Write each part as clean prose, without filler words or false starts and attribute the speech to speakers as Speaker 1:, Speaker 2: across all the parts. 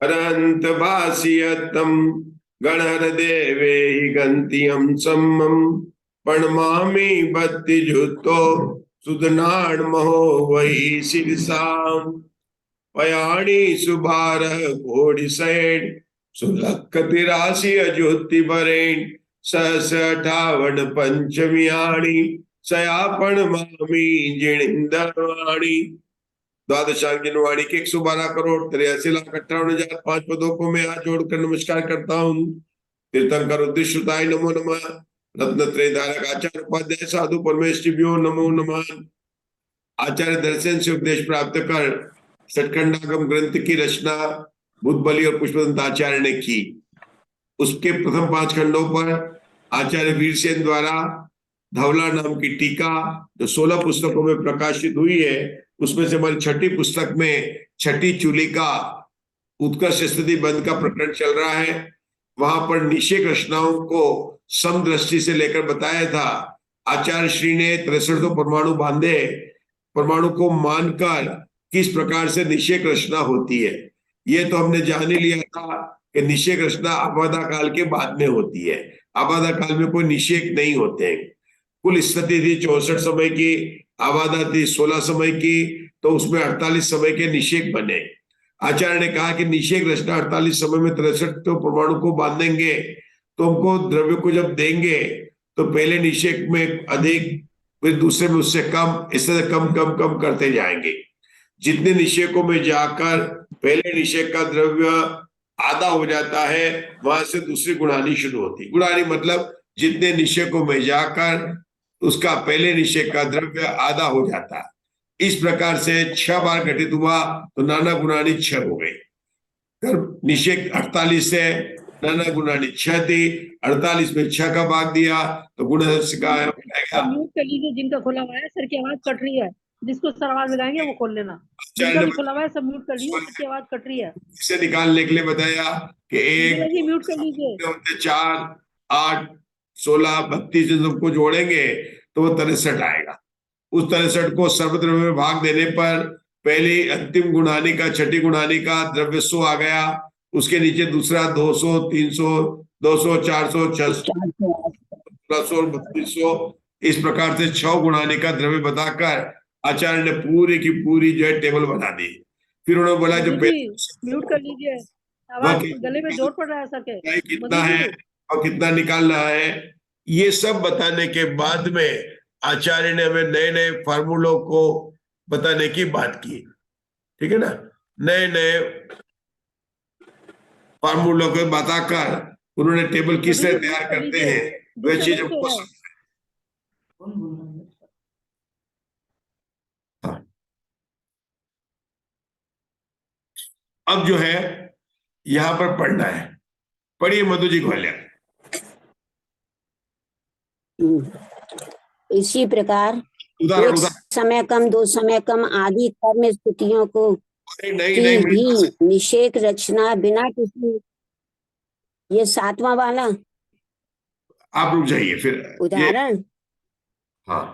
Speaker 1: अरंत भासियतम गणहर देवे गंतियम सम्मम प्रणमामि भक्ति जुतो सुधनाड़ महो वही शिरसाम पयाणी सुभार घोड़ी सैन सुलख तिरासी अज्योति बरेन सहस अठावन पंचमियाणी सयापण मामी जिणिंदरवाणी द्वादशांगिन वाणी के 112 करोड़ 83,58,005 पदों को मैं हाथ जोड़कर नमस्कार करता हूँ। तीर्थंकर उद्देश्युताय नमो नमः। रत्नत्रय धारक आचार्य उपाध्याय साधु परमेष्टिभ्यो नमो नमः। आचार्य दर्शन से उपदेश प्राप्त कर षटखंडागम ग्रंथ की रचना बुद्धबली और पुष्पदंत आचार्य ने की। उसके प्रथम 5 खंडों पर आचार्य वीरसेन द्वारा धवला नाम की टीका जो 16 पुस्तकों में प्रकाशित हुई है, उसमें से हमारी 6ठी पुस्तक में 6ठी चूलिका उत्कर्ष स्तुति बंध का प्रकरण चल रहा है। वहां पर निषेक रचनाओं को समदृष्टि से लेकर बताया था। आचार्य श्री ने 63 परमाणु बांधे, परमाणु को मानकर किस प्रकार से निषेक रचना होती है। ये तो हमने जान ही लिया था कि निषेक रचना आबादा काल के बाद में होती है। आबादा काल में कोई निषेक नहीं होते हैं। कुल स्थिति थी 64 समय की, आबादा थी 16 समय की, तो उसमें 48 समय के निषेक बने। आचार्य ने कहा कि निषेक रचना 48 समय में 63 तो परमाणु को बांधेंगे, तो हमको द्रव्य को जब देंगे तो पहले निषेक में अधिक, फिर दूसरे में उससे कम, इस तरह कम कम कम करते जाएंगे। जितने निषेकों में जाकर पहले निषेक का द्रव्य आधा हो जाता है, वहां से दूसरी गुणानी शुरू होती। गुणानी मतलब जितने निषेकों में जाकर उसका पहले निषेक का द्रव्य आधा हो जाता है। इस प्रकार से 6 बार घटित हुआ तो नाना गुणानी 6 हो गई। निषेक 48 से नाना गुणानी 6 थी, 48 में 6 का भाग दिया तो गुणदर्श का
Speaker 2: म्यूट कर लीजिए। जिनका खुला हुआ है, सर की आवाज कट रही है। जिसको सर आवाज लगाएंगे वो खोल लेना। जिनका भी खुला हुआ है सब म्यूट कर लीजिए, सर की आवाज कट रही है।
Speaker 1: इसे निकालने के लिए बताया कि 1
Speaker 2: म्यूट कर लीजिए।
Speaker 1: 4 8 16 32 सबको जोड़ेंगे तो वो 63 आएगा। उस 63 को सर्वद्रव्य में भाग देने पर पहली अंतिम गुणानी का, 6ठी गुणानी का द्रव्य 100 आ गया। उसके नीचे दूसरा 200, 300, 200, 400, 600, 3200, इस प्रकार से 6 गुणानी का द्रव्य बताकर आचार्य ने पूरी की पूरी जो है टेबल बना दी। फिर उन्होंने बोला जो
Speaker 2: म्यूट कर लीजिए, आवाज गले में जोर पड़ रहा है सर के।
Speaker 1: कितना है और कितना निकालना है, ये सब बताने के बाद में आचार्य ने हमें नए नए फार्मूलों को बताने की बात की। ठीक है ना, नए नए फार्मूलों को बताकर उन्होंने टेबल किस तरह तैयार करते हैं वह चीज हमको। हाँ, अब जो है यहां पर पढ़ना है। पढ़िए मधु जी ग्वालियर।
Speaker 3: इसी प्रकार एक समय कम, 2 समय कम आदि कर्म स्थितियों को भी निषेक रचना बिना किसी, ये 7वां वाला
Speaker 1: आप रुक जाइए फिर।
Speaker 3: उदाहरण
Speaker 1: हाँ,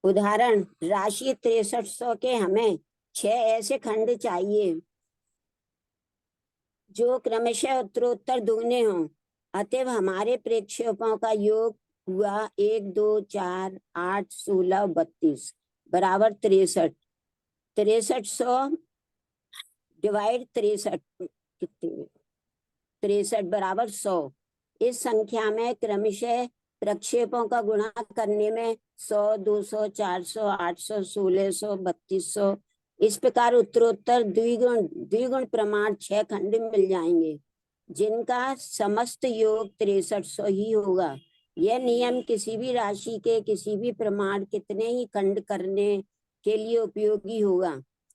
Speaker 3: उदाहरण राशि 6300 के हमें 6 ऐसे खंड चाहिए जो क्रमशः उत्तरोत्तर दुगने हों। अतएव हमारे प्रक्षेपों का योग हुआ 1 2 4 8 16 32 बराबर 63। 6300 डिवाइड 63 कितने, 63 बराबर 100। इस संख्या में क्रमशः प्रक्षेपों का गुणा करने में 100, 200, 400, 800, 1600, 3200 इस प्रकार उत्तरोत्तर द्विगुण प्रमाण 6 खंड मिल जाएंगे, जिनका समस्त योग 6300 ही होगा। यह नियम किसी भी राशि के किसी भी प्रमाण कितने ही खंड करने के लिए उपयोगी होगा।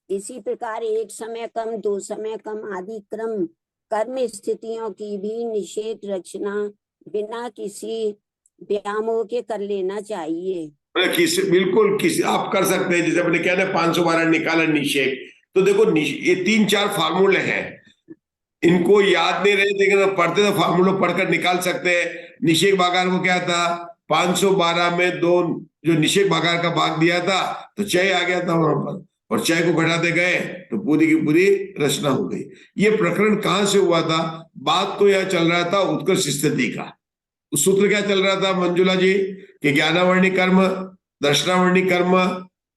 Speaker 3: इसी प्रकार 1 समय कम, 2 समय कम आदि कर्म स्थितियों की भी निषेक रचना बिना किसी व्यामोह के कर लेना चाहिए।
Speaker 1: बिल्कुल किसी आप कर सकते हैं। जैसे अपने कहते हैं 512 निकाला निषेक, तो देखो ये 3-4 फार्मूले हैं, इनको याद नहीं रहे लेकिन पढ़ते तो फार्मूला पढ़कर निकाल सकते हैं। निषेक भागार को क्या था, 512 में 2 जो निषेक भागार का भाग दिया था तो 6 आ गया था वहां पर। और चाय को घटाते गए तो पूरी की पूरी रचना हो गई। ये प्रकरण कहां से हुआ था? बात तो यह चल रहा था उत्कर्ष स्थिति का। उस सूत्र क्या चल रहा था मंजुला जी? कि ज्ञानावर्णी कर्म, दर्शनावर्णी कर्म,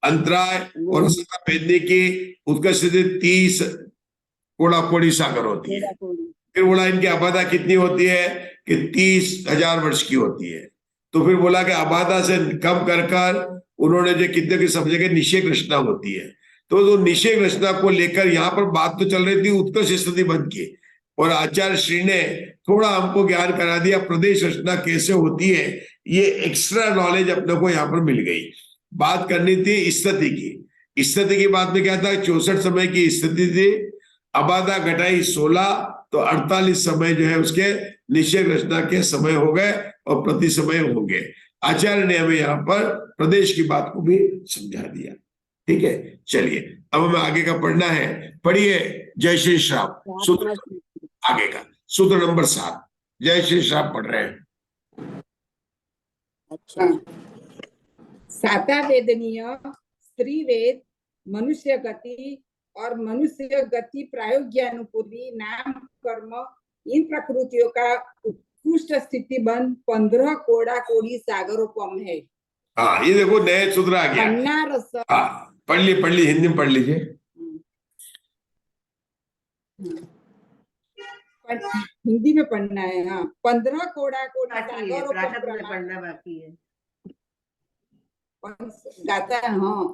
Speaker 1: अंतराय और वेदनी की उत्कर्ष स्थिति 30 कोड़ी सागर होती है। फिर बोला इनकी आबादा कितनी होती है? कि 30,000 वर्ष की होती है। तो फिर बोला कि आबादा से कम कर कर उन्होंने जो कितने की समझे कि निषेक रचना होती है। तो निषेक रचना को लेकर यहाँ पर बात तो चल रही थी उत्कर्ष स्थिति बन की, और आचार्य श्री ने थोड़ा हमको ज्ञान करा दिया प्रदेश रचना कैसे होती है। ये एक्स्ट्रा नॉलेज अपने को यहाँ पर मिल गई। बात करनी थी स्थिति की। स्थिति की बात में क्या था? 64 समय की स्थिति थी, आबादा घटाई 16, तो 48 समय जो है उसके निषेक रचना के समय हो गए और प्रति समय होंगे। आचार्य ने हमें यहाँ पर प्रदेश की बात को भी समझा दिया। ठीक है, चलिए अब हमें आगे का पढ़ना है। पढ़िए जय श्री श्राप सूत्र, आगे का सूत्र नंबर 7। जय श्री श्राप पढ़ रहे हैं।
Speaker 3: अच्छा,
Speaker 4: साता वेदनीय, स्त्री वेद, मनुष्य गति और मनुष्य गति प्रायोग्यानुपूर्वी नाम कर्म, इन प्रकृतियों का उत्कृष्ट स्थिति बंध 15 कोड़ी सागरोपम है।
Speaker 1: हाँ, ये देखो नए सूत्र आ गया।
Speaker 4: पन्ना रस,
Speaker 1: हाँ, पढ़ ली हिंदी में पढ़ लीजिए।
Speaker 4: हिंदी में पढ़ना है। हाँ, 15 कोड़ी सागरोपम
Speaker 2: पढ़ना बाकी है।
Speaker 4: गाता है। हाँ,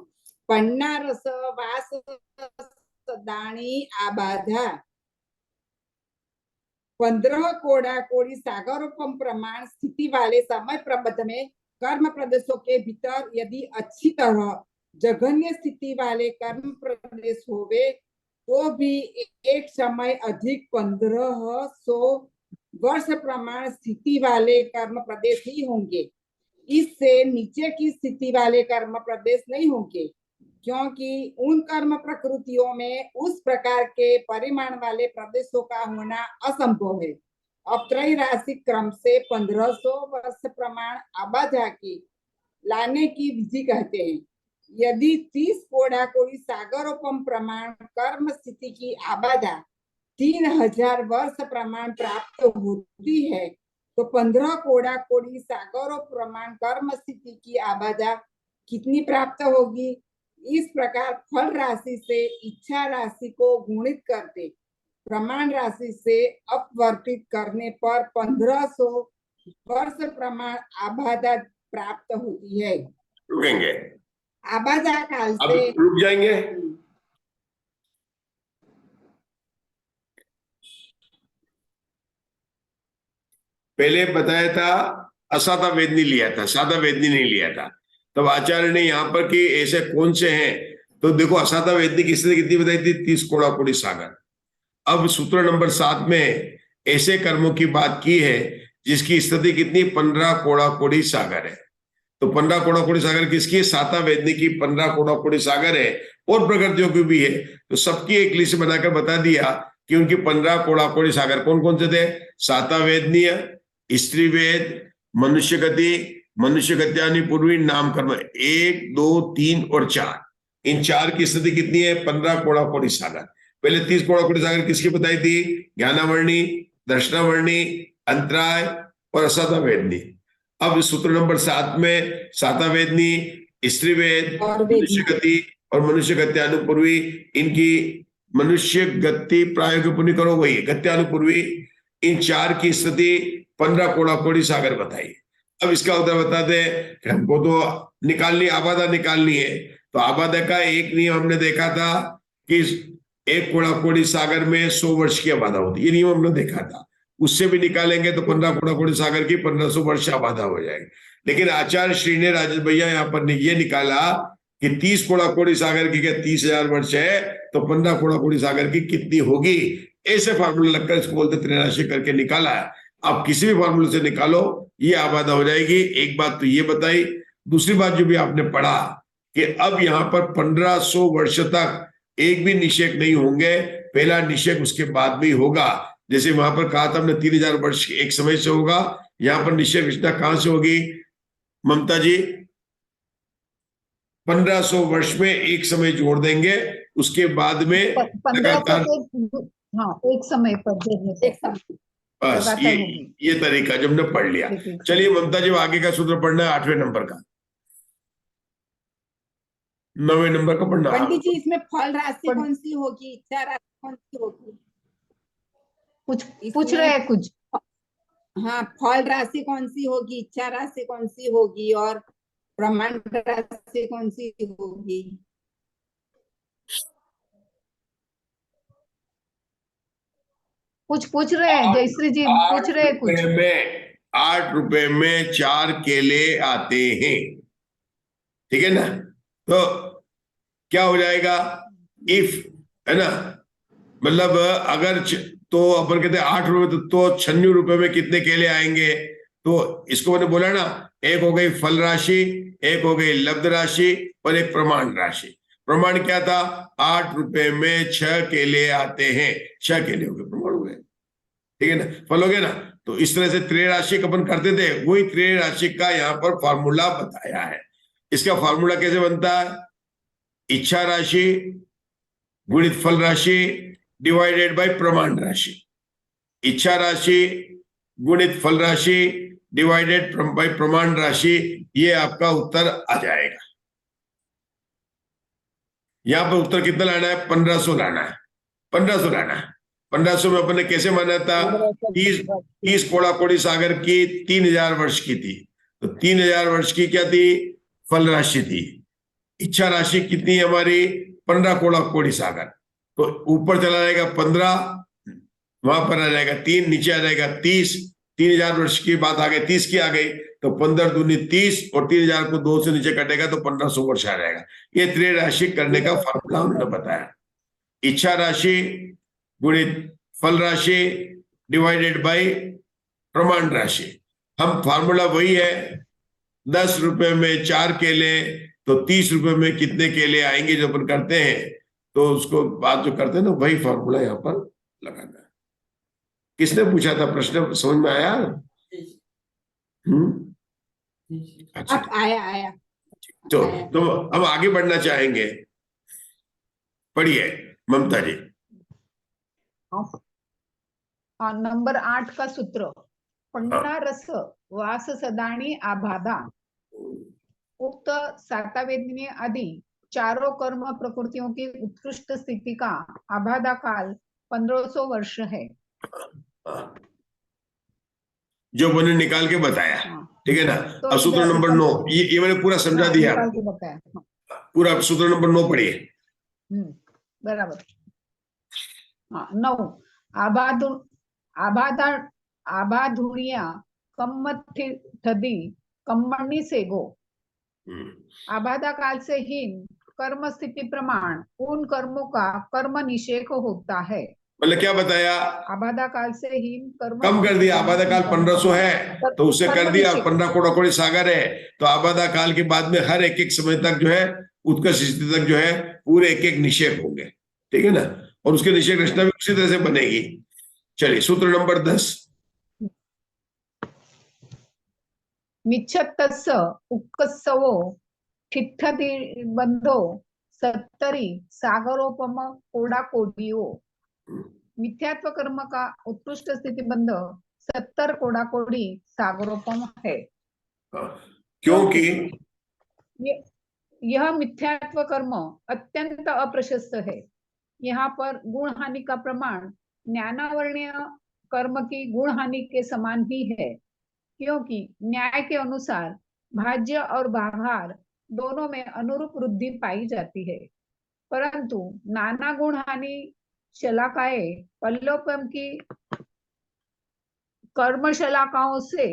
Speaker 4: पन्ना रस वास दाणी आबाधा 15 कोड़ी सागरोपम प्रमाण स्थिति वाले समय प्रबंध में कर्म प्रदेशों के भीतर यदि अच्छी तरह जघन्य स्थिति वाले कर्म प्रदेश होवे तो भी एक समय अधिक 1500 वर्ष प्रमाण स्थिति वाले कर्म प्रदेश ही होंगे। इससे नीचे की स्थिति वाले कर्म प्रदेश नहीं होंगे, क्योंकि उन कर्म प्रकृतियों में उस प्रकार के परिमाण वाले प्रदेशों का होना असंभव है। अब त्रैराशिक क्रम से 1500 वर्ष प्रमाण आबादा की लाने की विधि कहते हैं। यदि 30 कोड़ी सागरोपम प्रमाण कर्म स्थिति की आबादा 3000 वर्ष प्रमाण प्राप्त होती है तो 15 कोड़ी सागरों प्रमाण कर्म स्थिति की आबादा कितनी प्राप्त होगी? इस प्रकार फल राशि से इच्छा राशि को गुणित करते प्रमाण राशि से अपवर्तित करने पर 1500 वर्ष प्रमाण आबादा प्राप्त होती है।
Speaker 1: रुकेंगे,
Speaker 4: आबादा काल
Speaker 1: अब
Speaker 4: से
Speaker 1: रुक जाएंगे। पहले बताया था असाता वेदनी लिया था, सादा वेदनी नहीं लिया था। तब आचार्य ने यहाँ पर कि ऐसे कौन से हैं, तो देखो असाता वेदनी की स्थिति कितनी बताई थी? 30 कोड़ी सागर। अब सूत्र नंबर 7 में ऐसे कर्मों की बात की है जिसकी स्थिति कितनी? 15 कोड़ी सागर है। तो 15 कोड़ी सागर किसकी? साता वेदनी की 15 कोड़ी सागर है, और प्रकृतियों की भी है। तो सबकी एक लिस्ट बनाकर बता दिया कि उनकी 15 कोड़ी सागर कौन कौन से थे? साता वेदनीय, स्त्री वेद, मनुष्य गति, मनुष्य गत्यानि पूर्वी नाम कर्म 1, 2, 3 और 4। इन 4 की स्थिति कितनी है? 15 कोड़ी सागर। पहले 30 कोड़ी सागर किसकी बताई थी? ज्ञानावर्णी, दर्शनावर्णी, अंतराय और असाता वेदनी। अब सूत्र नंबर 7 में साता वेदनी, स्त्री वेद, मनुष्य गति और मनुष्य गत्यानुपूर्वी, इनकी मनुष्य गति प्रायोगिक करो वही गत्यानुपूर्वी, इन 4 की स्थिति 15 कोड़ी सागर बताई। अब इसका उत्तर बता दे कि हमको तो निकालनी, आबादा निकालनी है। तो आबादा का एक नियम हमने देखा था कि 1 कोड़ी सागर में 100 वर्ष की आबादा होती है, ये नियम हमने देखा था। उससे भी निकालेंगे तो 15 कोड़ी सागर की 1500 वर्ष आबादा हो जाएगी। लेकिन आचार्य श्री ने राजेश भैया यहाँ पर ये निकाला कि 30 कोड़ी सागर की क्या 30,000 वर्ष है, तो 15 कोड़ी सागर की कितनी होगी? ऐसे फार्मूला लगकर इसको बोलते त्रैराशि करके निकाला है। आप किसी भी फार्मूले से निकालो, ये आबादा हो जाएगी। एक बात तो ये बताई। दूसरी बात जो भी आपने पढ़ा कि अब यहाँ पर 1500 वर्ष तक एक भी निषेक नहीं होंगे, पहला निषेक उसके बाद भी होगा। जैसे वहां पर कहा था हमने 3000 वर्ष एक समय से होगा, यहाँ पर निषेक रचना कहां से होगी? ममता जी, 1500 वर्ष में एक समय जोड़ देंगे, उसके बाद में
Speaker 2: 1500 के हाँ एक समय पर जोड़ने से
Speaker 4: एक समय
Speaker 1: बस
Speaker 2: लगातार होगी।
Speaker 1: ये तरीका जब हमने पढ़ लिया।
Speaker 2: ठीक है।
Speaker 1: चलिए ममता जी आगे का सूत्र पढ़ना है 8वें नंबर का, 9वें नंबर का पढ़ना।
Speaker 4: पंडित जी इसमें फल राशि
Speaker 2: पढ़-
Speaker 4: कौन सी होगी, इच्छा राशि कौन सी होगी?
Speaker 2: पूछ रहे हैं कुछ।
Speaker 4: हाँ, फल राशि कौन सी होगी, इच्छा राशि कौन सी होगी और प्रमाण राशि कौन सी होगी?
Speaker 2: कुछ पूछ रहे हैं जयश्री जी, पूछ रहे हैं कुछ।
Speaker 1: 8 रुपए में 4 केले आते हैं, ठीक है ना? तो क्या हो जाएगा, इफ, है ना, मतलब अगर तो अपन कहते हैं 8 रुपए तो 96 रुपए में कितने केले आएंगे? तो इसको मैंने बोला ना, एक हो गई फल राशि, एक हो गई लब्ध राशि और एक प्रमाण राशि। प्रमाण क्या था, 8 रुपए में 6 केले आते हैं, 6 केले हो गए, प्रमाण हो गए, ठीक है ना? फल हो गया ना? तो इस तरह से त्रय राशि अपन करते थे, वही त्रय राशि का यहाँ पर फॉर्मूला बताया है। इसका फॉर्मूला कैसे बनता है, इच्छा राशि गुणित फल राशि डिवाइडेड बाय प्रमाण राशि, इच्छा राशि गुणित फल राशि डिवाइडेड बाय प्रमाण राशि, ये आपका उत्तर आ जाएगा। यहां पर उत्तर कितना लाना है, 1500 लाना है, 1500 लाना है। 1500 में अपन ने कैसे माना था, 30 कोड़ा कोड़ी सागर की 3000 वर्ष की थी, तो 3000 वर्ष की क्या थी, फल राशि थी। इच्छा राशि कितनी हमारी, 15 कोड़ा कोड़ी सागर, तो ऊपर चला जाएगा 15, वहां पर आ जाएगा 3, नीचे आ जाएगा 30, 3000 वर्ष की बात आ गई, 30 की आ गई, तो 15 दूनी 30 और 3000 को 2 से नीचे कटेगा तो 1500 वर्ष आ जाएगा। ये त्रय राशि करने का फॉर्मूला उन्होंने बताया, इच्छा राशि गुणित फल राशि डिवाइडेड बाय प्रमाण राशि। हम फॉर्मूला वही है, 10 रुपए में 4 केले, तो 30 रुपए में कितने केले आएंगे जो अपन करते हैं, तो उसको बात जो करते हैं ना, वही फॉर्मूला यहाँ पर लगाना है। किसने पूछा था प्रश्न, समझ में आया? अच्छा,
Speaker 4: अब आया
Speaker 1: तो हम आगे बढ़ना चाहेंगे, पढ़िए ममता जी।
Speaker 2: नंबर 8 का सूत्र, पंडा रस वास सदाणी आबाधा, उक्त 7वें दिन आदि चारों कर्म प्रकृतियों की उत्कृष्ट स्थिति का आबाधा काल 1500 वर्ष है।
Speaker 1: जो मैंने निकाल के बताया, ठीक है ना?
Speaker 2: तो
Speaker 1: अब सूत्र नंबर 9, ये मैंने पूरा समझा दिया,
Speaker 2: निकाल के बताया।
Speaker 1: पूरा सूत्र नंबर 9 पढ़िए।
Speaker 2: बराबर। 9 आबाधुनिया कम्मथि कम्मणि सेगो, आबाधा काल से हीन कर्म स्थिति प्रमाण उन कर्मों का कर्म निषेध होता है।
Speaker 1: मतलब क्या बताया,
Speaker 2: आबाधा काल से हीन कर्म
Speaker 1: कम कर दिया, आबादा काल 1500 है तो उससे कर दिया, 15 कोड़ा कोड़ी सागर है, तो आबादा काल के बाद में हर एक समय तक जो है, उत्कर्ष स्थिति तक जो है, पूरे एक निषेध होंगे, ठीक है ना? और उसके निषेध रचना भी उसी तरह से बनेगी। चलिए सूत्र नंबर 10,
Speaker 2: मिच्छत्तस्स उक्कस्सवो ठिठ्ठति बंधो 70 सागरोपम कोड़ा कोडियो, मिथ्यात्व कर्म का उत्कृष्ट स्थिति बंध 70 कोड़ा कोड़ी सागरोपम है,
Speaker 1: क्योंकि
Speaker 2: यह मिथ्यात्व कर्म अत्यंत अप्रशस्त है। यहाँ पर गुण हानि का प्रमाण ज्ञानावर्णीय कर्म की गुण हानि के समान ही है, क्योंकि न्याय के अनुसार भाज्य और भागार दोनों में अनुरूप वृद्धि पाई जाती है, परंतु नाना गुण हानि शलाकाएं पल्लोपम की कर्म शलाकाओं से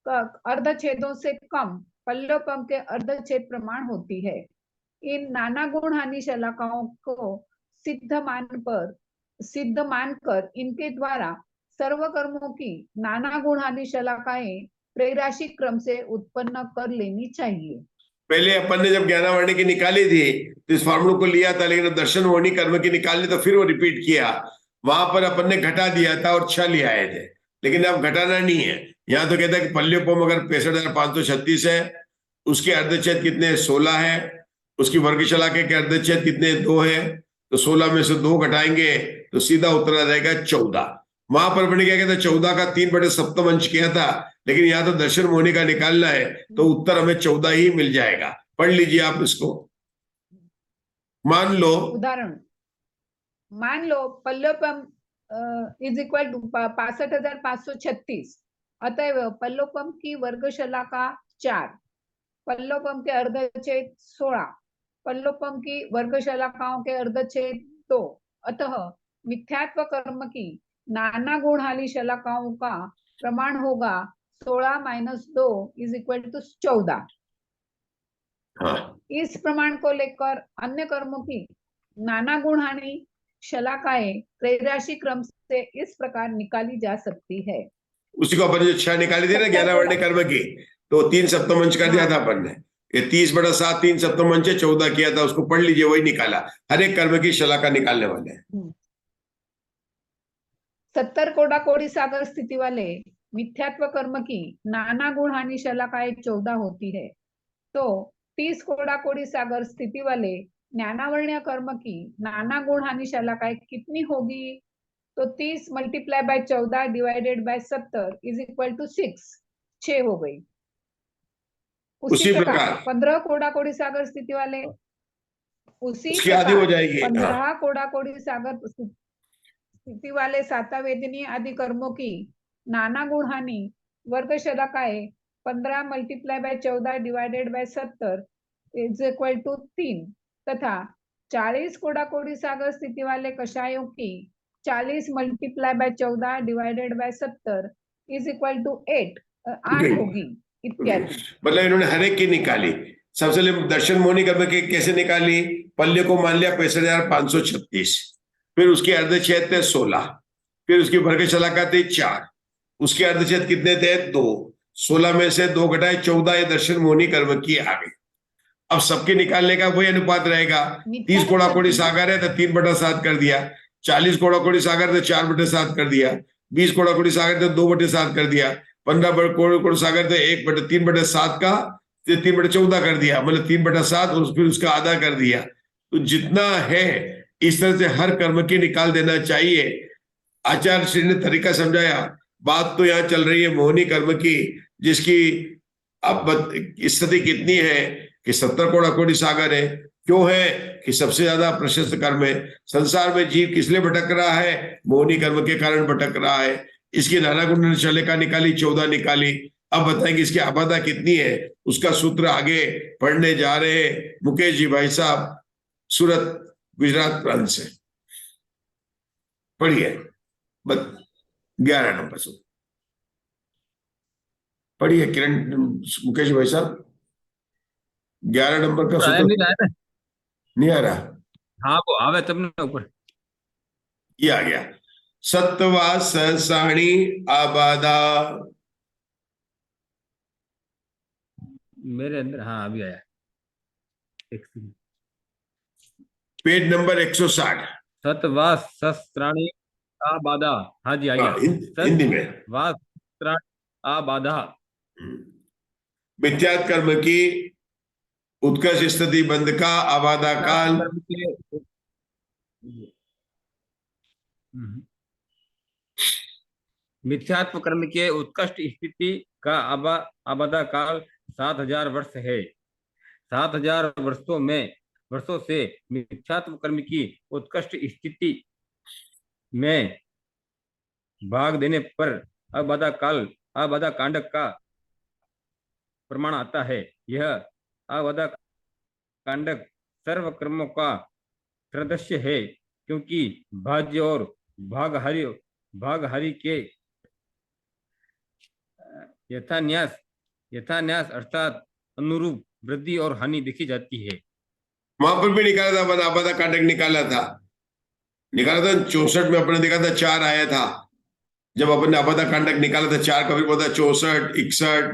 Speaker 2: अर्धछेदों से कम पल्लोपम के अर्धछेद प्रमाण होती है। इन नाना गुण हानि शलाकाओं को सिद्ध मानकर इनके द्वारा सर्व कर्मों की नाना गुण हानि शलाकाएं त्रैराशिक क्रम से उत्पन्न कर लेनी चाहिए।
Speaker 1: पहले अपन ने जब ज्ञानावर्णी की निकाली थी तो इस फॉर्मूले को लिया था, लेकिन दर्शन वर्णी कर्म की निकाली तो फिर वो रिपीट किया, वहां पर अपन ने घटा दिया था और 6 ले आए थे, लेकिन अब घटाना नहीं है। यहाँ तो कहता है कि पल्योपम अगर 65,536 है, उसके अर्धच्छेद कितने 16 है, उसकी वर्गशला के अर्धच्छेद कितने, 2 है, तो 16 में से 2 घटाएंगे तो सीधा उत्तर आ जाएगा 14। वहां पर मैंने क्या कहता 14 का 3/7 अंश किया था, लेकिन यहाँ तो दर्शन मोहनी का निकालना है तो उत्तर हमें 14 ही मिल जाएगा। पढ़ लीजिए आप इसको। मान लो
Speaker 2: उदाहरण, मान लो पल्लोपम इज इक्वल टू 65,536, अतएव पल्लोपम की वर्गशला का 4, पल्लोपम के अर्धच्छेद 16, पल्लोपम की वर्गशलाकाओं के अर्धच्छेद 2, अतः मिथ्यात्व कर्म की नाना गुणहाली शलाकाओं का प्रमाण होगा 16 - 2 इज इक्वल टू 14।
Speaker 1: हाँ,
Speaker 2: इस प्रमाण को लेकर अन्य कर्मों की नाना गुणहानी शलाकाएं त्रैराशि क्रम से इस प्रकार निकाली जा सकती है।
Speaker 1: उसी को अपन जो 6 निकाली थी ना 11 वर्ण कर्म की, तो 3 सप्तम कर दिया था अपन ने। ये 30/7 3 सप्तम 14 किया था, उसको पढ़ लीजिए, वही निकाला। हर एक कर्म की शलाका निकालने वाले हैं।
Speaker 2: 70 कोड़ा कोड़ी सागर स्थिति वाले मिथ्यात्व कर्म की नाना गुणहानी शलाकाएं 14 होती है, तो 30 कोड़ा कोड़ी सागर स्थिति वाले ज्ञानावर्ण्य कर्म की नाना गुणहानी शलाकाएं कितनी होगी? तो 30 × 14 divided by 70 is equal to 6 हो गई। उसी प्रकार 15 कोड़ा कोड़ी सागर स्थिति वाले
Speaker 1: उसकी आधी हो जाएगी।
Speaker 2: 15 कोड़ा कोड़ी सागर स्थिति वाले सातावेदनी आदि कर्मों की नाना गुणहानी वर्ग शलाकाएं 15 × 14 divided by 70 is equal to 3 तथा 40 कोड़ा कोड़ी सागर स्थिति वाले कषायों की 40 × 14 divided by 70 is equal to 8 होगी इत्यादि।
Speaker 1: मतलब इन्होंने हर एक की निकाली। सबसे पहले दर्शन मोहनी कर्म के कैसे निकाली? पल्ले को मान लिया 65,536, फिर उसके अर्धच्छेद थे 16, फिर उसकी वर्ग शलाका थी 4, उसके अर्धच्छेद कितने थे? 2, 16 में से 2 घटाए 14, ये दर्शन मोहनी कर्म की आ गई। अब सबके निकालने का वही अनुपात रहेगा। 30 कोड़ा कोड़ी सागर है तो 3/7 कर दिया, 40 कोड़ा कोड़ी सागर तो 4/7 कर दिया, 20 कोड़ा कोड़ी सागर तो 2/7 कर दिया, 15 कोड़ी सागर तो 3/7 का 3/14 कर दिया, मतलब 3/7 और फिर उसका आधा कर दिया। तो जितना है इस तरह से हर कर्म की निकाल देना चाहिए। आचार्य श्री ने तरीका समझाया। बात तो यहाँ चल रही है मोहनी कर्म की, जिसकी अब स्थिति कितनी है कि 70 कोड़ा कोड़ी सागर है। क्यों है कि सबसे ज्यादा प्रशस्त कर्म है। संसार में जीव किस लिए भटक रहा है? मोहनी कर्म के कारण भटक रहा है। इसकी नाना गुण शलाका निकाली, 14 निकाली। अब बताएंगे इसकी आबादा कितनी है, उसका सूत्र आगे पढ़ने जा रहे हैं मुकेश जी भाई साहब, सूरत गुजरात प्रांत से। पढ़िए 11 नंबर सूत्र पढ़िए किरण मुकेश भाई साहब। 11 नंबर का सूत्र नहीं आ रहा?
Speaker 5: हाँ वो आवे तब ना ऊपर
Speaker 1: ये आ गया। सत्वा साणी आबादा,
Speaker 5: मेरे अंदर, हाँ अभी आया।
Speaker 1: Page number 160।
Speaker 5: सतवा शस्त्राणी आबादा, हाँ जी आ गया।
Speaker 1: हिंदी में
Speaker 5: वास्त्राणी आबादा,
Speaker 1: मिथ्यात् कर्म की उत्कर्ष स्थिति बंध का आबादा काल।
Speaker 5: मिथ्यात्व कर्म के उत्कृष्ट स्थिति का आबादा काल 7,000 वर्ष है। 7,000 वर्षों से मिथ्यात्व कर्म की उत्कृष्ट स्थिति में भाग देने पर आबादा कांडक का प्रमाण आता है। यह आबादा कांडक सर्व कर्मों का सदस्य है, क्योंकि भाज्य और भागहारी के यथान्यास अर्थात अनुरूप वृद्धि और हानि देखी जाती है।
Speaker 1: वहां पर भी निकाला था, आबादा कांडक निकाला था 64 में अपने देखा था 4 आया था। जब अपन ने आबादा कांडक निकाला था 4 का, फिर बोला 64, 61,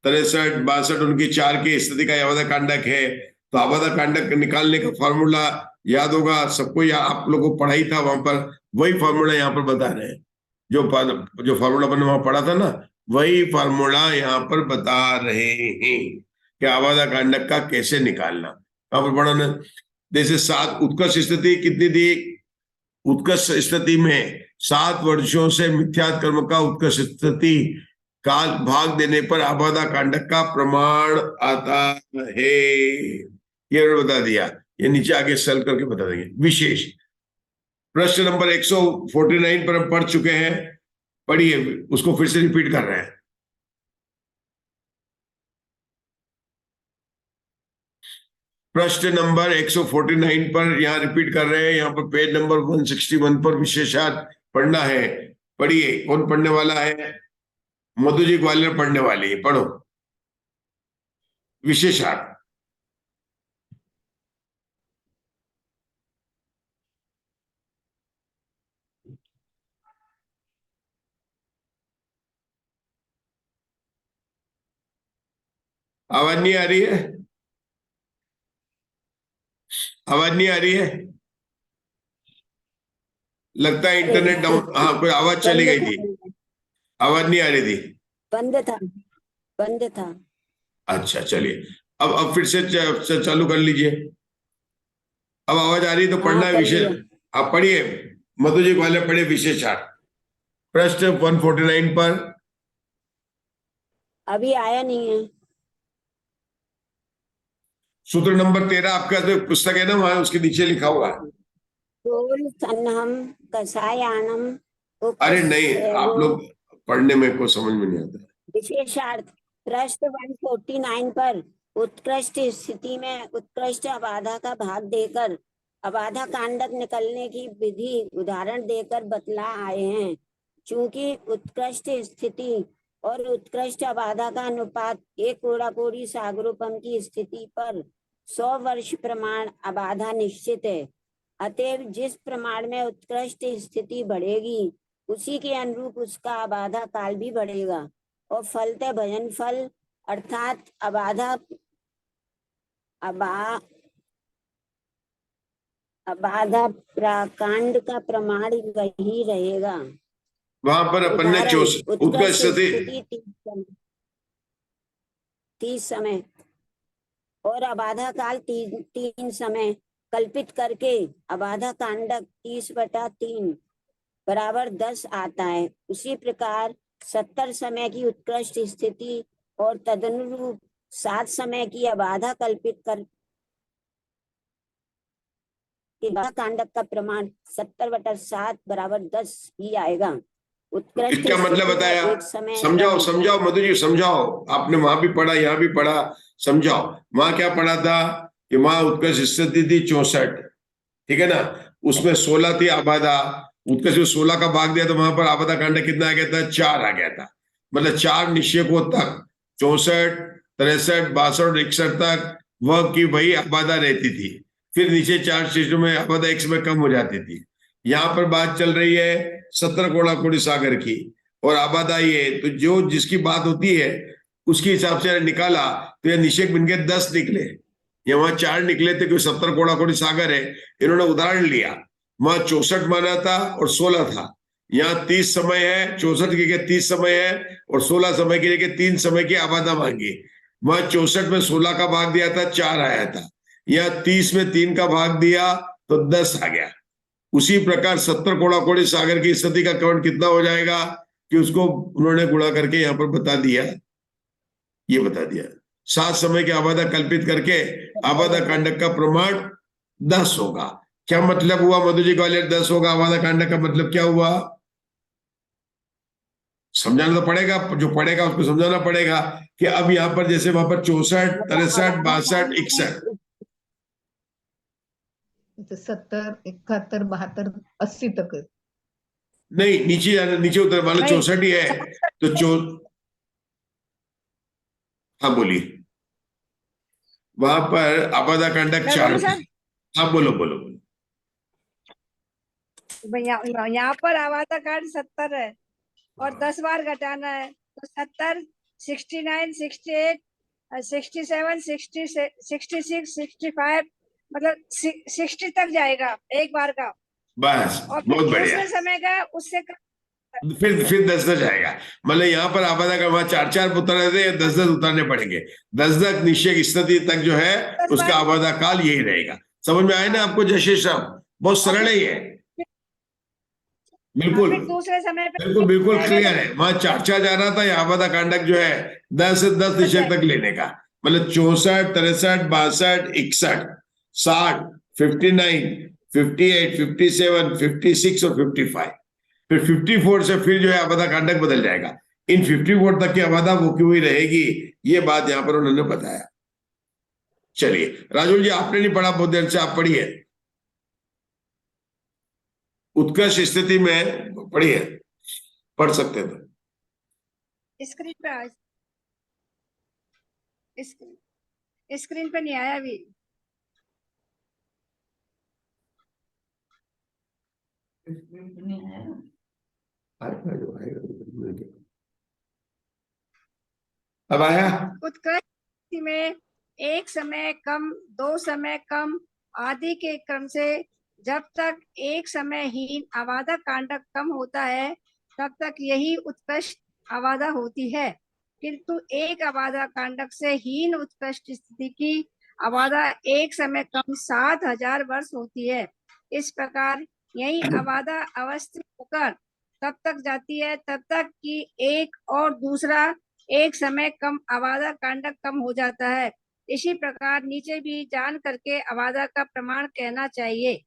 Speaker 1: 63, 62 उनकी 4 की स्थिति का आबादा कांडक है। तो आबादा कांडक निकालने का फॉर्मूला याद होगा सबको, या आप लोगों को पढ़ाई था वहां पर, वही फॉर्मूला यहाँ पर बता रहे हैं। जो फॉर्मूला अपन ने वहां पढ़ा था ना, वही फॉर्मूला यहाँ पर बता रहे हैं कि आबादा कांडक का कैसे निकालना। यहाँ पर पढ़ो ना, जैसे 7 उत्कर्ष स्थिति कितनी थी? उत्कर्ष स्थिति में 7 वर्षों से मिथ्यात कर्म का उत्कर्ष स्थिति काल भाग देने पर आबादा कांडक का प्रमाण आता है। ये बता दिया, ये नीचे आगे सेल करके बता देंगे। विशेष प्रश्न नंबर 149 पर हम पढ़ चुके हैं, पढ़िए, उसको फिर से रिपीट कर रहे हैं। प्रश्न नंबर 149 पर यहाँ रिपीट कर रहे हैं, यहाँ पर पेज नंबर 161 पर विशेषार्थ पढ़ना है। पढ़िए, कौन पढ़ने वाला है? मधु जी ग्वालियर पढ़ने वाली है, पढ़ो विशेषार्थ। आवाज नहीं आ रही है? आवाज नहीं आ रही है? लगता है इंटरनेट डाउन। हाँ, कोई आवाज चली गई थी, आवाज नहीं आ रही थी,
Speaker 3: बंद था, बंद था।
Speaker 1: अच्छा चलिए, अब फिर से चालू कर लीजिए। अब आवाज आ रही तो पढ़ना है
Speaker 3: कर
Speaker 1: विशेष।
Speaker 3: लिया।
Speaker 1: आप पढ़िए, मधु जी वाले पढ़िए विशेषार्थ प्रश्न 149 पर।
Speaker 3: अभी आया नहीं है।
Speaker 1: सूत्र नंबर 13 आपका जो पुस्तक है ना, वहां उसके नीचे लिखा हुआ है।
Speaker 3: तोल सन्नहम कषायानम
Speaker 1: अरे नहीं, आप लोग पढ़ने में को समझ में नहीं आता।
Speaker 3: विशेषार्थ प्रश्न 149 पर उत्कृष्ट स्थिति में उत्कृष्ट अबाधा का भाग देकर अबाधा कांडक निकलने की विधि उदाहरण देकर बतला आए हैं। चूंकि उत्कृष्ट स्थिति और उत्कृष्ट अबाधा का अनुपात एक कोड़ाकोड़ी सागरोपम की स्थिति पर 100 वर्ष प्रमाण अबाधा निश्चित है। अतएव जिस प्रमाण में उत्कृष्ट स्थिति बढ़ेगी उसी के अनुरूप उसका अबाधा काल भी बढ़ेगा और फलते भजन फल अर्थात अबाधा प्राकांड का प्रमाण वही रहेगा।
Speaker 1: वहां पर अपन ने उत्कर्ष स्थिति
Speaker 3: 30 समय और अबाधा काल 3 समय कल्पित करके अबाधा कांडक 30/3 बराबर 10 आता है। उसी प्रकार 70 समय की उत्कृष्ट स्थिति और तदनुरूप 7 समय की अबाधा कल्पित कर कांडक का प्रमाण 70/7 बराबर 10 ही आएगा। उत्कृष्ट
Speaker 1: क्या मतलब बताया?
Speaker 3: एक समय
Speaker 1: समझाओ मधु जी, समझाओ। आपने वहां भी पढ़ा, यहाँ भी पढ़ा, समझाओ। वहां क्या पढ़ा था कि वहां उत्कर्ष स्थिति थी 64, ठीक है ना, उसमें 16 थी आबादा। उत्कर्ष में 16 का भाग दिया तो वहां पर आबादा कांड कितना आ गया था? 4 आ गया था। मतलब 4 निश्चयकों तक 64, 63, 62 और 61 तक वह की वही आबादा रहती थी। फिर नीचे 4 स्टेशनों में आबादा एक समय कम हो जाती थी। यहाँ पर बात चल रही है 17 कोड़ाकोड़ी सागर की और आबादा ये, तो जो जिसकी बात होती है उसके हिसाब से निकाला तो यह निश्चय बन के 10 निकले। ये वहां 4 निकले थे, क्योंकि 70 कोड़ाकोड़ी सागर है। इन्होंने उदाहरण लिया, वहां 64 माना था और 16 था। यहाँ 30 समय है, 64 की जगह 30 समय है और 16 समय की जगह 3 समय की आबादा मांगी। वहां 64 में 16 का भाग दिया था, 4 आया था। यहाँ 30 में 3 का भाग दिया तो 10 आ गया। उसी प्रकार 70 कोड़ाकोड़ी सागर की स्थिति का कवन कितना हो जाएगा कि उसको उन्होंने गुणा करके यहाँ पर बता दिया, ये बता दिया। 7 समय की आबादा कल्पित करके आबादा कांडक का प्रमाण 10 होगा। क्या मतलब हुआ मधु जी ग्वालियर? 10 होगा आबादा कांडक का मतलब क्या हुआ? समझाना तो पड़ेगा, जो पढ़ेगा उसको समझाना पड़ेगा कि अब यहाँ पर जैसे वहां पर 64, 63, 62, 61,
Speaker 2: 70, 71, 72, 80 तक है।
Speaker 1: नहीं, नीचे जाना, नीचे उतर, मान लो 64 ही है तो हाँ बोलिए। वहां पर आबादा कांडक 4 था। हाँ बोलो बोलो बोलो।
Speaker 6: यहाँ पर आबादा कांड 70 है और 10 बार घटाना है तो 70, 69, 68, 67, 66, 65 मतलब 60 तक जाएगा एक बार का।
Speaker 1: बस
Speaker 6: और फिर
Speaker 1: बहुत बढ़िया।
Speaker 6: दूसरे समय का उससे
Speaker 1: फिर 10-10 आएगा। मतलब यहाँ पर आबादा का वहां 4-4 उतारे थे, 10-10 उतारने पड़ेंगे। 10-10 निश्चय की स्थिति तक जो है उसका आबादा काल यही रहेगा। समझ में आए ना आपको जय श्री राम? बहुत सरल है ये, बिल्कुल
Speaker 6: फिर दूसरे समय पे
Speaker 1: बिल्कुल बिल्कुल क्लियर है। वहां 4-4 जा रहा था, यहाँ आबादा कांडक जो है 10 से 10 निश्चय तक लेने का। मतलब 64, 63, 62, 61, 60, 59, 58, 57, 56 और 55। फिर 54 से फिर जो है आबादा कांडक बदल जाएगा। इन 54 तक की आबादा वो क्यों ही रहेगी, ये बात यहाँ पर उन्होंने बताया। चलिए राजुल जी, आपने नहीं पढ़ा बहुत देर से, आप पढ़िए। उत्कर्ष स्थिति में पढ़िए, पढ़ सकते थे।
Speaker 6: स्क्रीन पे स्क्रीन पे नहीं आया अभी।
Speaker 1: अब आया?
Speaker 6: उत्कर्ष में एक समय कम, दो समय कम आदि के क्रम से जब तक एक समय हीन आबादा कांडक कम होता है तब तक यही उत्कृष्ट आबादा होती है, किंतु एक आबादा कांडक से हीन उत्कृष्ट स्थिति की आबादा एक समय कम 7,000 वर्ष होती है। इस प्रकार यही आबादा अवस्थित होकर तब तक जाती है तब तक कि एक और दूसरा एक समय कम आबादा कांडक कम हो जाता है। इसी प्रकार नीचे भी जान करके आबादा का प्रमाण कहना चाहिए।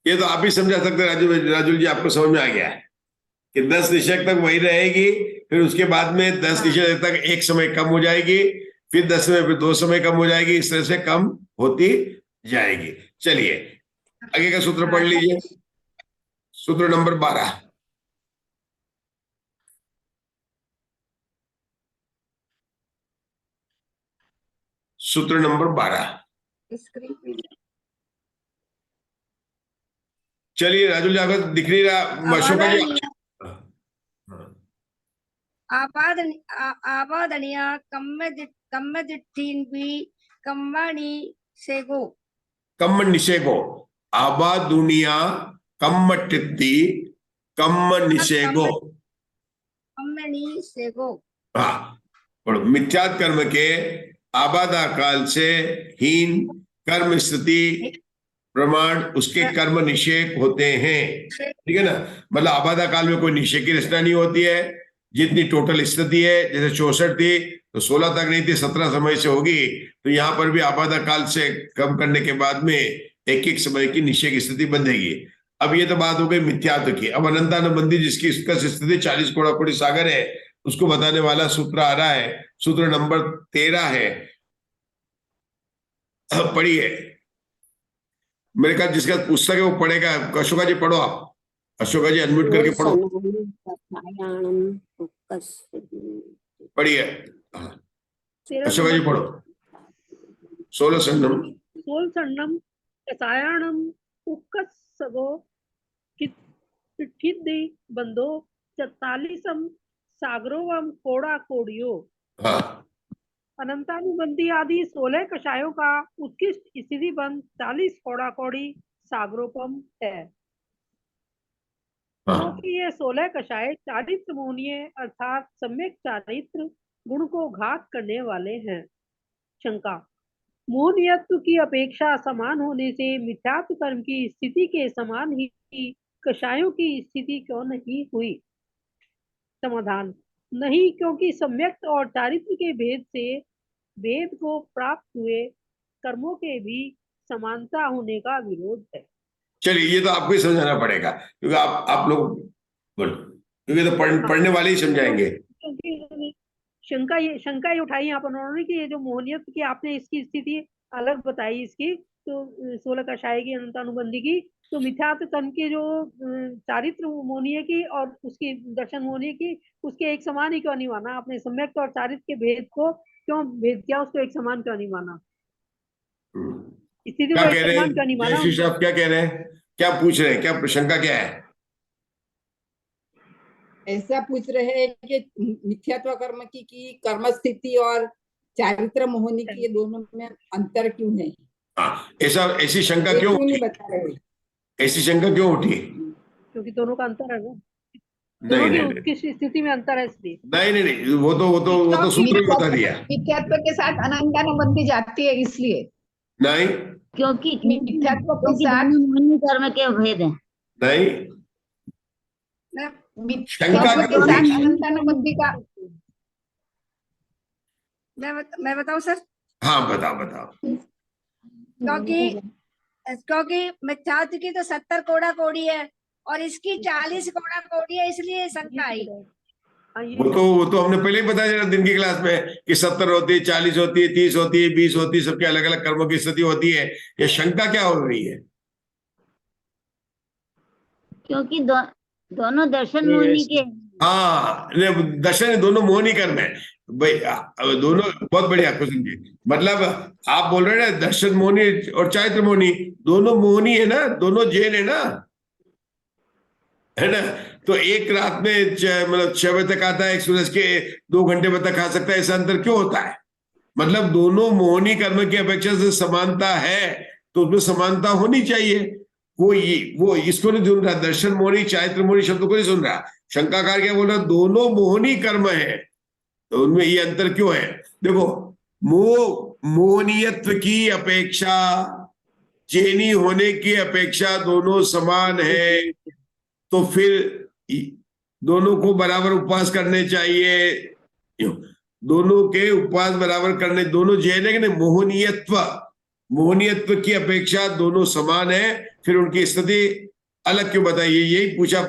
Speaker 1: ये तो आप ही समझा सकते हैं राजुल जी, आपको समझ में आ गया है कि 10 निश्चय तक वही रहेगी, फिर उसके बाद में 10 निश्चय तक एक समय कम हो जाएगी, फिर 10 में फिर 2 समय कम हो जाएगी, इस तरह से कम होती जाएगी। चलिए आगे का सूत्र पढ़ लीजिए, सूत्र नंबर 12। सूत्र नंबर 12। चलिए राजुल जी, आपको दिख नहीं रहा? अशोका जी
Speaker 6: आबादनीय कम्मदिट्ठीन्वी कम्मणि सेगो
Speaker 1: कम्म निषेगो, आबादुनिया कम्मटित्ती कम्म निषेगो।
Speaker 6: कम्मणि सेगो।
Speaker 1: हाँ, और मिथ्यात कर्म के आबादा काल से हीन कर्म स्थिति प्रमाण उसके कर्म निषेक होते हैं। ठीक है ना? मतलब आबादा काल में कोई निषेक की रचना नहीं होती है। जितनी टोटल स्थिति है, जैसे 64 थी तो 16 तक नहीं थी, 17 समय से होगी, तो यहाँ पर भी आबादा काल से कम करने के बाद में एक एक समय की निषेक स्थिति बंधेगी। अब ये तो बात हो गई मिथ्यात्व की। अब अनंतानुबंधी जिसकी स्थिति 40 कोड़ा कोटि सागर है, उसको बताने वाला सूत्र आ रहा है, सूत्र नंबर 13 है। पढ़िए, मेरे ख्याल जिसका पुस्तक है वो पढ़ेगा। अशोका जी पढ़ो आप, अशोका जी अनम्यूट करके पढ़ो, पढ़िए। अशोका जी पढ़ो। 16 सन्नम
Speaker 7: 16 सन्नम कसायाणम उक्कसगो किट्ठिद्दि बंदो 44 सागरोवम कोड़ा कोड़ियो।
Speaker 1: हाँ,
Speaker 7: अनंतानुबंधी आदि 16 कषायों का उत्कृष्ट स्थिति बंद 40 कोड़ा कोड़ी सागरोपम है। क्योंकि ये 16 कषाय चारित्र मोहनीय अर्थात सम्यक चारित्र गुण को घात करने वाले हैं। शंका, मोहनीयत्व की अपेक्षा समान होने से मिथ्यात्व कर्म की स्थिति के समान ही कषायों की स्थिति क्यों नहीं हुई? समाधान, नहीं, क्योंकि सम्यक और चारित्र के भेद से वेद को प्राप्त हुए कर्मों के भी समानता होने का विरोध है।
Speaker 1: चलिए ये तो आपको ही समझाना पड़ेगा, क्योंकि आप लोग क्योंकि तो पढ़ने वाले ही समझाएंगे।
Speaker 7: क्योंकि शंका ये उठाई यहाँ पर उन्होंने कि ये जो मोहनियत की आपने इसकी स्थिति अलग बताई, इसकी तो 16 कषाय की अनंतानुबंधी की, तो मिथ्यात्व कर्म की जो चारित्र मोहनीय की और उसकी दर्शन मोहनीय की, उसके एक समान ही क्यों नहीं माना आपने? सम्यक और चारित्र के भेद को क्यों भेद किया, उसको एक समान क्यों नहीं माना? स्थिति को एक समान क्यों नहीं माना?
Speaker 1: आप क्या कह रहे हैं, क्या पूछ रहे हैं, क्या शंका क्या है?
Speaker 4: ऐसा पूछ रहे हैं कि मिथ्यात्व कर्म की कर्म स्थिति और चारित्र मोहनी की ये दोनों में अंतर क्यों है?
Speaker 1: ऐसी शंका क्यों
Speaker 4: नहीं बता रहे?
Speaker 1: ऐसी शंका क्यों उठी?
Speaker 7: क्योंकि दोनों का अंतर है ना।
Speaker 1: नहीं
Speaker 7: दोनों की
Speaker 1: नहीं नहीं
Speaker 7: उत्कृष्ट स्थिति में अंतर है इसलिए।
Speaker 1: नहीं नहीं नहीं, वो तो सूत्र में बता दिया।
Speaker 2: मिथ्यात्व के साथ अनंतानुबंधी जाती है इसलिए।
Speaker 1: नहीं
Speaker 3: क्योंकि
Speaker 2: मिथ्यात्व के
Speaker 3: क्योंकि
Speaker 2: साथ
Speaker 3: दोनों मोहिनी कर्म के भेद हैं।
Speaker 1: नहीं, शंका
Speaker 2: मिथ्यात्व के
Speaker 1: क्यों
Speaker 2: साथ
Speaker 1: नहीं?
Speaker 2: अनंतानुबंधी का
Speaker 6: मैं बताऊं सर,
Speaker 1: हाँ बताओ बताओ।
Speaker 6: क्योंकि क्योंकि मिथ्यात्व की तो 70 कोड़ा कोड़ी है और इसकी 40 कोड़ा कोड़ी है, इसलिए शंका आई।
Speaker 7: हाँ, ये
Speaker 1: वो तो हमने पहले ही बताया दिन की क्लास में कि 70 होती है, 40 होती है, 30 होती है, 20 होती है, सबके अलग अलग कर्मों की स्थिति होती है। ये शंका क्या हो रही है?
Speaker 3: क्योंकि दोनों दर्शन मोहिनी के।
Speaker 1: हाँ, दर्शन दोनों मोहिनी कर्म है भाई। दोनों बहुत बढ़िया क्वेश्चन जी। मतलब आप बोल रहे हैं ना, दर्शन मोहिनी और चारित्र मोहिनी दोनों मोहिनी है ना, दोनों जैन है ना, है ना। तो एक रात में मतलब 6 बजे तक आता है, एक सूरज के 2 घंटे बजे तक खा सकता है, ऐसा अंतर क्यों होता है? मतलब दोनों मोहिनी कर्म की अपेक्षा से समानता है, तो उसमें समानता होनी चाहिए। वो इसको नहीं सुन रहा, दर्शन मोहिनी चारित्र मोहिनी शब्द को नहीं सुन रहा। शंकाकार क्या बोल रहा, दोनों मोहिनी कर्म है, तो उनमें ये अंतर क्यों है? देखो, मोहनीयत्व की अपेक्षा जैनी होने की अपेक्षा दोनों समान है, तो फिर दोनों को बराबर उपवास करने चाहिए। दोनों के उपवास बराबर करने, दोनों जैन है कि नहीं। मोहनीयत्व की अपेक्षा दोनों समान है, फिर उनकी स्थिति अलग क्यों बताइए? यही पूछा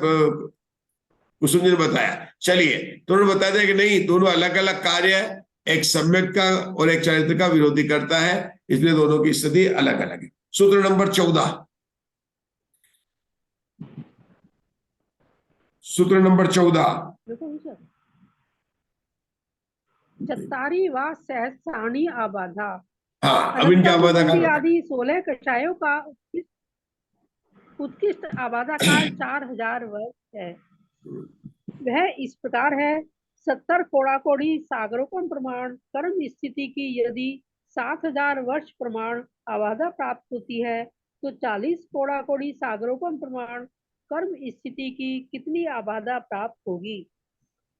Speaker 1: कुसुम जी ने बताया। चलिए, तो उन्होंने बता दिया कि नहीं, दोनों अलग अलग कार्य है, एक सम्यक का और एक चारित्र का विरोधी करता है, इसलिए दोनों की स्थिति अलग अलग है। सूत्र नंबर 14, सूत्र नंबर 14।
Speaker 7: देखो सर, जत्तारी व सहस्राणी आबाधा,
Speaker 1: हाँ, अब इनके आबादा
Speaker 7: अनंतानुबंधी
Speaker 1: का
Speaker 7: आदि 16 कषायों का उत्कृष्ट आबादा काल 4000 वर्ष है। वह इस प्रकार है: 70 कोड़ाकोड़ी सागरोपम प्रमाण कर्म स्थिति की यदि 7000 वर्ष प्रमाण आबादा प्राप्त होती है, तो 40 कोड़ाकोड़ी सागरोपम प्रमाण कर्म स्थिति की कितनी आबादा प्राप्त होगी?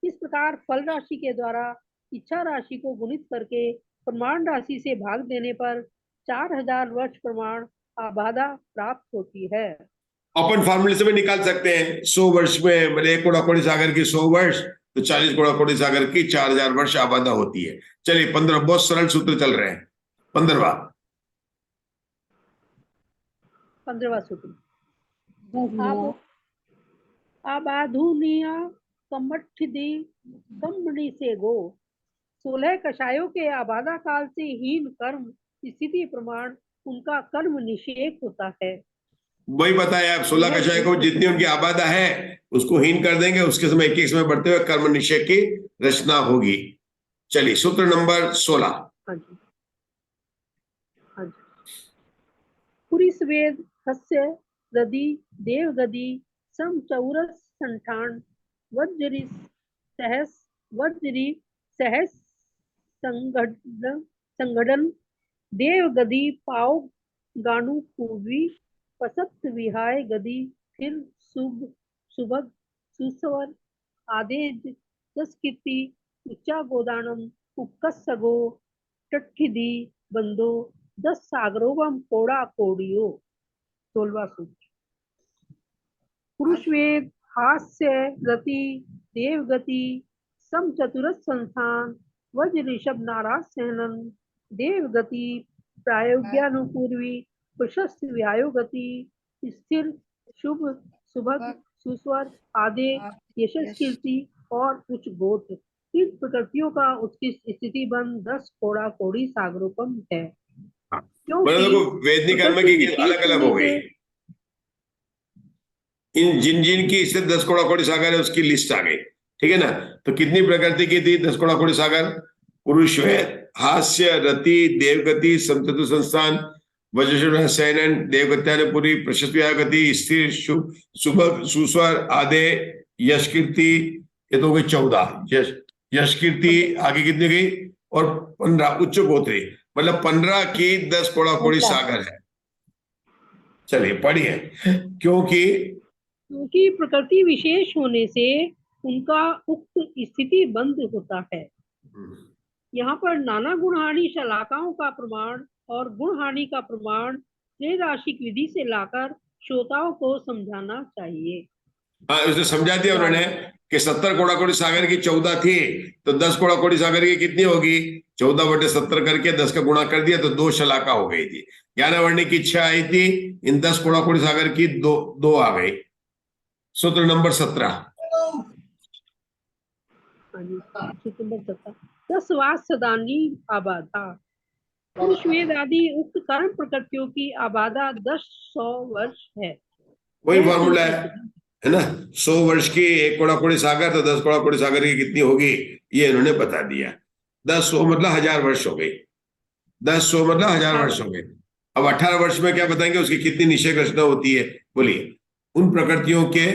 Speaker 7: इस प्रकार फल राशि के द्वारा इच्छा राशि को गुणित करके प्रमाण राशि से भाग देने पर 4000 वर्ष प्रमाण आबादा प्राप्त होती है।
Speaker 1: अपन फॉर्मूले से भी निकाल सकते हैं। 100 वर्ष में मतलब 1 कोड़ाकोड़ी सागर की 100 वर्ष, तो 40 कोड़ाकोड़ी सागर की 4000 वर्ष आबादा होती है। चलिए 15, बहुत सरल सूत्र चल रहे हैं। 15वां
Speaker 7: 15वां सूत्र, आबाधुनिया कमठिदी कम्बनी से गो, 16 कषायों के आबादा काल से हीन कर्म स्थिति प्रमाण उनका कर्म निषेध होता है।
Speaker 1: वही बताया आप, 16 कषाय को जितनी उनकी आबादा है उसको हीन कर देंगे, उसके समय एक एक समय बढ़ते हुए कर्म निषेध की रचना होगी। चलिए सूत्र नंबर 16।
Speaker 7: हाँ जी, हाँ जी। पुरीस्वेद हस्य गदी देव गदी सम चौरस संठान वज्री सहस संगठन देव गदी पाव गानु पूर्वी पसत विहाय गदी फिर सुभग सुस्वर आदेज जसकीर्ति उच्चा गोदानम उपकसगो टट्ठिदी बंदो 10 सागरोवम कोड़ा कोड़ियो। 16वां सूत्र, पुरुषवेद हास्य गति देवगति सम चतुरस संस्थान वज ऋषभ नाराज सहनन देवगति प्रायोग्यानुपूर्वी प्रशस्त व्यायो गति स्थिर शुभ सुभग सुस्वर आदे यशस कीर्ति और उच्च गोत्र, इन प्रकृतियों का उत्कृष्ट स्थिति बन 10 कोड़ा कोड़ी सागरोपम है।
Speaker 1: देखो, वेदनी कर्म की अलग अलग हो गई। इन जिन की स्थिति 10 कोड़ा सागर है उसकी लिस्ट आ गई, ठीक है ना। तो कितनी प्रकृति की थी 10 कोड़ा सागर? पुरुष हास्य रति देवगति समचतु संस्थान वज्र सैनन देवगत्यानुपुरी प्रशस्ति गति स्थिर शुभ सुभग सुस्वर आदे यशकीर्ति, ये तो हो गई 14। यशकीर्ति आगे कितनी गई? और 15 उच्च गोत्री, मतलब 15 की 10 कोड़ा सागर है। चलिए पढ़िए। क्योंकि
Speaker 7: प्रकृति विशेष होने से उनका उक्त स्थिति बंद होता है। यहाँ पर नाना गुणहानि शलाकाओं का प्रमाण और गुणहानि का प्रमाण त्रैराशिक विधि से लाकर श्रोताओं को समझाना चाहिए।
Speaker 1: हाँ, उसे समझा दिया उन्होंने कि 70 कोड़ाकोड़ी सागर की 14 थी, तो 10 कोड़ाकोड़ी सागर की कितनी होगी? 14/70 करके 10 का गुणा कर दिया तो 2 शलाका हो गई थी। ज्ञानावर्णी की 6 आई थी, इन 10 कोड़ाकोड़ी सागर की दो आ गई। सूत्र नंबर 17।
Speaker 7: दसवास सदानी आबादा। पुरुष वेद आदि उक्त कर्म प्रकृतियों की आबादा 10-100 वर्ष है।
Speaker 1: वही फॉर्मूला है ना, 100 वर्ष की 1 कोड़ाकोड़ी सागर, तो 10 कोड़ाकोड़ी सागर की कितनी होगी ये इन्होंने बता दिया। 10-100 मतलब 1000 वर्ष हो गई। 10-100 मतलब 1000 वर्ष हो गए। अब 18 वर्ष में क्या बताएंगे उसकी कितनी निषेक रचना होती है? बोलिए। उन प्रकृतियों के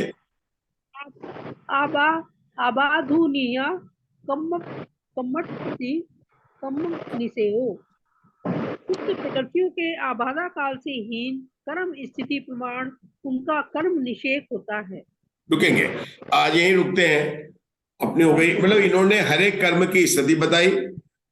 Speaker 7: आबाधुनिया कम्मटि निसेओ। उक्त प्रकृतियों के आबादा काल से हीन कर्म स्थिति प्रमाण उनका कर्म निषेक होता है।
Speaker 1: रुकेंगे, आज यही रुकते हैं। अपनी हो गई, मतलब इन्होंने हर एक कर्म की स्थिति बताई,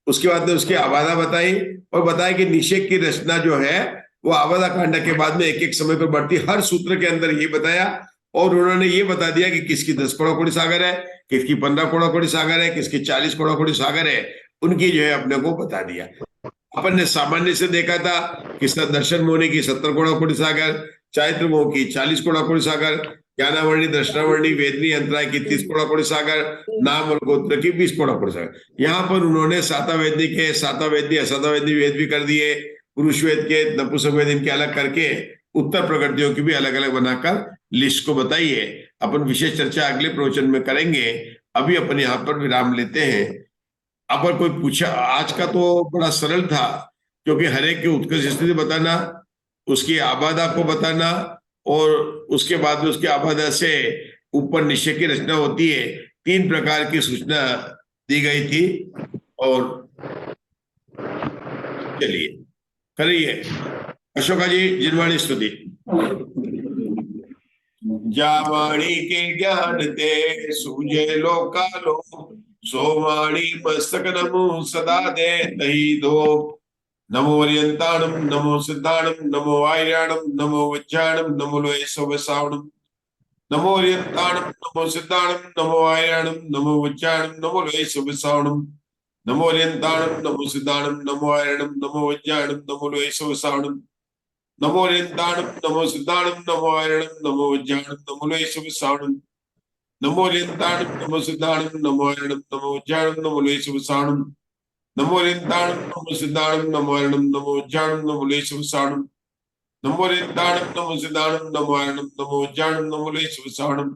Speaker 1: उसके बाद में उसकी आबादा बताई और बताया कि निषेक की रचना जो है वो आबादा कांड के बाद में एक एक समय पर बढ़ती। हर सूत्र के अंदर ये बताया और उन्होंने ये बता दिया कि किसकी 10 कोड़ाकोड़ी सागर है, किसकी 15 कोड़ाकोड़ी सागर है, किसकी 40 कोड़ाकोड़ी सागर है, उनकी जो है अपने को बता दिया। अपन ने सामान्य से देखा था कि दर्शन मोहनी की 70 कोड़ाकोड़ी सागर, चारित्र मोह की 40 कोड़ाकोड़ी सागर, ज्ञानावर्णी, दर्शनावर्णी, वेदनी, अंतराय की 30 कोड़ाकोड़ी सागर, नाम और गोत्र की 20 कोड़ाकोड़ी सागर। यहाँ पर उन्होंने सातावेदनी के सातावेदनी असातावेदनी वेद भी कर दिए, पुरुष वेद के नपुंसक वेद इनके अलग करके उत्तर प्रकृतियों की भी अलग अलग बनाकर लिस्ट को बताइए। अपन विशेष चर्चा अगले प्रवचन में करेंगे। अभी अपन यहाँ पर विराम लेते हैं। अगर कोई पूछा, आज का तो बड़ा सरल था क्योंकि हर एक की उत्कर्ष स्थिति बताना, उसकी आबादा को बताना और उसके बाद में उसकी आबादा से ऊपर निश्चय की रचना होती है। 3 प्रकार की सूचना दी गई थी। और चलिए करिए अशोका जी जिनवाणी स्तुति। जावाणी के ज्ञान ते सूझे लोकालो, सोवाणी मस्तक नमो सदा दे तही दो। नमो अर्यंताणम, नमो सिद्धाणम, नमो आर्याणम, नमो वज्जाणम, नमो लोय सवसावणम। नमो अर्यंताणम, नमो सिद्धाणम, नमो आर्याणम, नमो वज्जाणम, नमो लोय सवसावणम। नमो अर्यंताणम, नमो सिद्धाणम, नमो आर्याणम, नमो वज्जाणम, नमो लोय सवसावणम। नमो अर्यंताणम, नमो सिद्धाणम, नमो आर्याणम, नमो वज्जाणम, नमो लोय सवसावणम। नमो अर्यंताणम, नमो सिद्धाणम, नमो आर्याणम, नमो वज्जाणम, नमो लोय सवसावणम। नमो अर्यंताणम, नमो सिद्धाणम, नमो आर्याणम, नमो वज्जाणम, नमो लोय सवसावणम। नमो अर्यंताणम, नमो सिद्धाणम, नमो आर्याणम, नमो वज्जाणम, नमो लोय सवसावणम।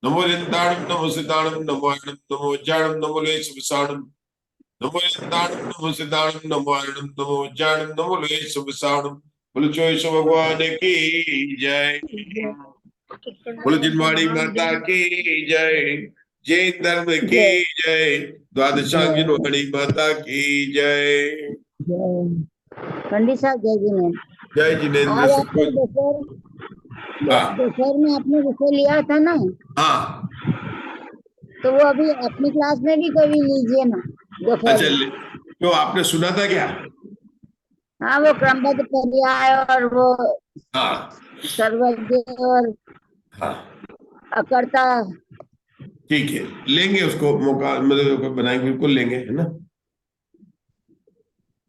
Speaker 1: नमो अर्यंताणम, नमो सिद्धाणम, नमो आर्याणम, नमो वज्जाणम, नमो लोय सवसावणम। नमो अर्यंताणम, नमो सिद्धाणम, नमो आर्याणम, नमो वज्जाणम, नमो लोय सवसावणम। बोलो चोईसो भगवान की जय। बोलो जिनवाणी माता की जय। जैन धर्म की जय। द्वादशांग जिनवाणी माता की जय।
Speaker 3: पंडित साहब जय जिनेन्द्र।
Speaker 1: जय जिनेन्द्र।
Speaker 3: आज आपने दोपहर में आपने विषय लिया था ना,
Speaker 1: हाँ
Speaker 3: तो वो अभी अपनी क्लास में भी कभी लीजिए ना दोपहर
Speaker 1: अच्छा,
Speaker 3: में।
Speaker 1: तो आपने सुना था क्या?
Speaker 3: हाँ, वो क्रमबद्ध पर्याय और वो
Speaker 1: हाँ
Speaker 3: सर्वज्ञ और
Speaker 1: हाँ
Speaker 3: अकर्ता।
Speaker 1: ठीक है, लेंगे उसको मौका, मतलब बनाएंगे, बिल्कुल लेंगे, है ना।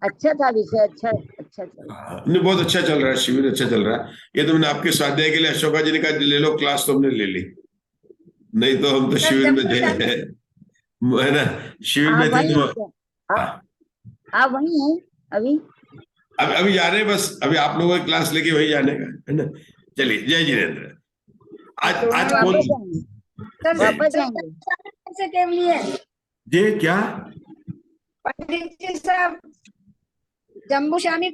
Speaker 3: अच्छा था विषय, अच्छा अच्छा था।
Speaker 1: हाँ, नहीं बहुत अच्छा चल रहा है, शिविर अच्छा चल रहा है। ये तो मैंने आपके स्वाध्याय के लिए अशोका जी ने कहा ले लो क्लास, तो हमने ले ली, नहीं तो हम तो शिविर में थे, है ना, शिविर में थे तो।
Speaker 3: आप वही हैं अभी?
Speaker 1: अभी जा रहे हैं बस, अभी आप लोगों की क्लास लेके वही जाने का है ना। चलिए जय जिनेन्द्र। आज
Speaker 3: वापस जाएंगे के लिए
Speaker 1: जी क्या
Speaker 6: पंडित जी साहब जम्बू शामी